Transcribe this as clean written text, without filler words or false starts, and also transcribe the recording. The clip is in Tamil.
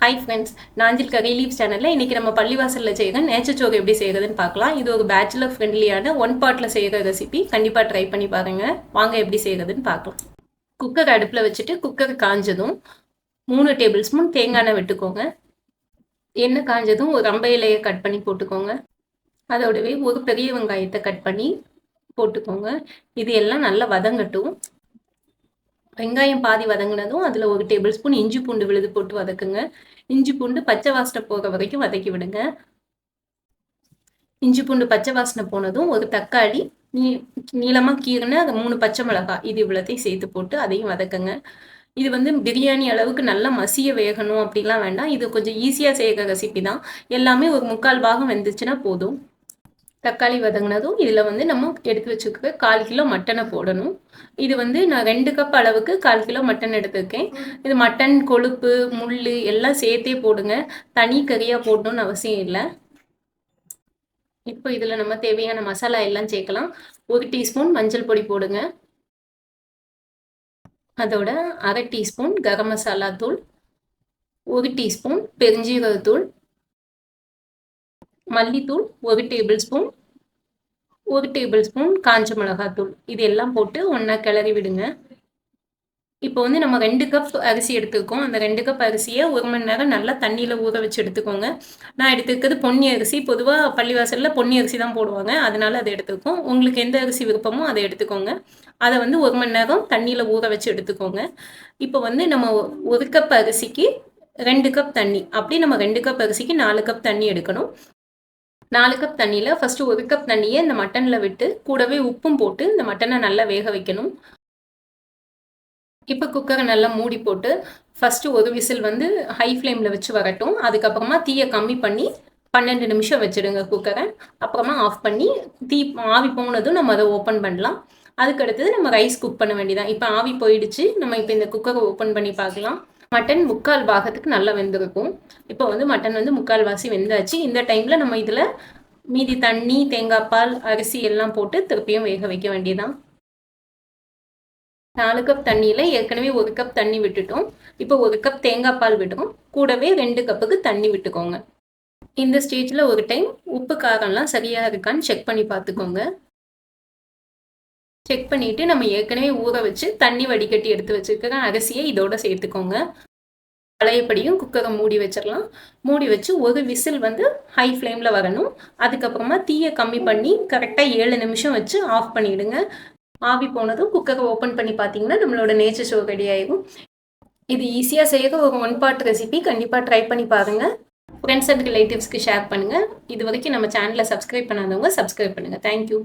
Hi friends, Nanjil curry leaves சேனலில் இன்றைக்கி நம்ம பள்ளிவாசலில் செய்கிற நேச்சச்சோறு எப்படி செய்கிறதுன்னு பார்க்கலாம். இது ஒரு பேச்சுலர் ஃப்ரெண்ட்லியான ஒன் பார்ட்டில் செய்கிற ரெசிபி. கண்டிப்பாக ட்ரை பண்ணி பாருங்கள். வாங்க எப்படி செய்கிறதுன்னு பார்க்கலாம். குக்கர் அடுப்பில் வச்சுட்டு குக்கர் காஞ்சதும் 3 டேபிள் ஸ்பூன் தேங்காய் எண்ணெய் விட்டுக்கோங்க. எண்ணெய் காஞ்சதும் ஒரு ரம்ப இலையை கட் பண்ணி போட்டுக்கோங்க. அதோடவே ஒரு பெரிய வெங்காயத்தை கட் பண்ணி போட்டுக்கோங்க. இது எல்லாம் நல்லா வதங்கட்டும். வெங்காயம் பாதி வதங்கினதும் அதில் ஒரு டேபிள் ஸ்பூன் இஞ்சி பூண்டு விழுது போட்டு வதக்குங்க. இஞ்சி பூண்டு பச்சை வாசனை போகிற வரைக்கும் வதக்கி விடுங்க. இஞ்சி பூண்டு பச்சை வாசனை போனதும் ஒரு தக்காளி நீளமாக கீறின 3 பச்சை மிளகாய் இது இவ்வளோத்தையும் சேர்த்து போட்டு அதையும் வதக்குங்க. இது பிரியாணி அளவுக்கு நல்லா மசிய வேகணும் அப்படிலாம் வேண்டாம். இது கொஞ்சம் ஈஸியாக செய்கிற ரெசிபி தான். எல்லாமே ஒரு 3/4 பாகம் வெந்துச்சுன்னா போதும். தக்காளி வதங்கினதும் இதில் நம்ம எடுத்து வச்சுக்க 1/4 கிலோ மட்டனை போடணும். இது நான் 2 கப் அளவுக்கு 1/4 கிலோ மட்டன் எடுத்துருக்கேன். இது மட்டன் கொழுப்பு முள் எல்லாம் சேர்த்தே போடுங்க. தனி கறியாக போடணும்னு அவசியம் இல்லை. இப்போ இதில் நம்ம தேவையான மசாலா எல்லாம் சேர்க்கலாம். 1 டீஸ்பூன் மஞ்சள் பொடி போடுங்க. அதோட 1/2 டீஸ்பூன் கரம் மசாலா தூள், 1 டீஸ்பூன் பெருஞ்சீரகத்தூள், மல்லித்தூள் 1 டேபிள் ஸ்பூன், 1 டேபிள் ஸ்பூன் காஞ்ச மிளகாத்தூள் இது எல்லாம் போட்டு ஒன்றா கிளறி விடுங்க. இப்போ நம்ம 2 கப் அரிசி எடுத்துக்கோம். அந்த 2 கப் அரிசியை 1 மணி நேரம் நல்லா தண்ணியில் ஊற வச்சு எடுத்துக்கோங்க. நான் எடுத்துக்கிறது பொன்னி அரிசி. பொதுவாக பள்ளிவாசலில் பொன்னி அரிசி தான் போடுவாங்க, அதனால அதை எடுத்துக்கோம். உங்களுக்கு எந்த அரிசி விருப்பமோ அதை எடுத்துக்கோங்க. அதை 1 மணி நேரம் தண்ணியில் ஊற வச்சு எடுத்துக்கோங்க. இப்போ நம்ம 1 கப் அரிசிக்கு 2 கப் தண்ணி, அப்படி நம்ம 2 கப் அரிசிக்கு 4 கப் தண்ணி எடுக்கணும். 4 கப் தண்ணியில் ஃபஸ்ட்டு 1 கப் தண்ணியை இந்த மட்டனில் விட்டு கூடவே உப்பும் போட்டு இந்த மட்டனை நல்லா வேக வைக்கணும். இப்போ குக்கரை நல்லா மூடி போட்டு ஃபஸ்ட்டு ஒரு விசில் ஹை ஃப்ளேமில் வச்சு வரட்டும். அதுக்கப்புறமா தீயை கம்மி பண்ணி 12 நிமிஷம் வச்சுடுங்க குக்கரை. அப்புறமா ஆஃப் பண்ணி ஆவி போனதும் நம்ம அதை ஓப்பன் பண்ணலாம். அதுக்கடுத்தது நம்ம ரைஸ் குக் பண்ண வேண்டியதான். இப்போ ஆவி போயிடுச்சு. நம்ம இப்போ இந்த குக்கரை ஓப்பன் பண்ணி பார்க்கலாம். மட்டன் 3/4 பாகத்துக்கு நல்லா வெந்திருக்கும். இப்போ மட்டன் 3/4 வாசி வெந்தாச்சு. இந்த டைமில் நம்ம இதில் மீதி தண்ணி, தேங்காய் பால், அரிசி எல்லாம் போட்டு திருப்பியும் வேக வைக்க வேண்டியதான். 4 கப் தண்ணியில் ஏற்கனவே 1 கப் தண்ணி விட்டுட்டோம். இப்போ 1 கப் தேங்காய் பால் விடுறோம். கூடவே 2 கப்புக்கு தண்ணி விட்டுக்கோங்க. இந்த ஸ்டேஜில் ஒரு டைம் உப்பு காரம்லாம் சரியாக இருக்கான்னு செக் பண்ணி பார்த்துக்கோங்க. செக் பண்ணிவிட்டு நம்ம ஏற்கனவே ஊற வச்சு தண்ணி வடிகட்டி எடுத்து வச்சுருக்கிற அரிசியை இதோட சேர்த்துக்கோங்க. பழையபடியும் குக்கரை மூடி வச்சிடலாம். மூடி வச்சு ஒரு விசில் ஹை ஃப்ளேமில் வரணும். அதுக்கப்புறமா தீயை கம்மி பண்ணி கரெக்டாக 7 நிமிஷம் வச்சு ஆஃப் பண்ணிவிடுங்க. ஆவி போனதும் குக்கரை ஓப்பன் பண்ணி பார்த்தீங்கன்னா நம்மளோட நேச்சச்சோறு ரெடி ஆகிடும். இது ஈஸியாக செய்கிற ஒரு ஒன் பார்ட் ரெசிபி. கண்டிப்பாக ட்ரை பண்ணி பாருங்கள். ஃப்ரெண்ட்ஸ் அண்ட் ரிலேட்டிவ்ஸ்க்கு ஷேர் பண்ணுங்கள். இது வரைக்கும் நம்ம சேனலை சப்ஸ்கிரைப் பண்ணாதவங்க சப்ஸ்கிரைப் பண்ணுங்கள். தேங்க்யூ.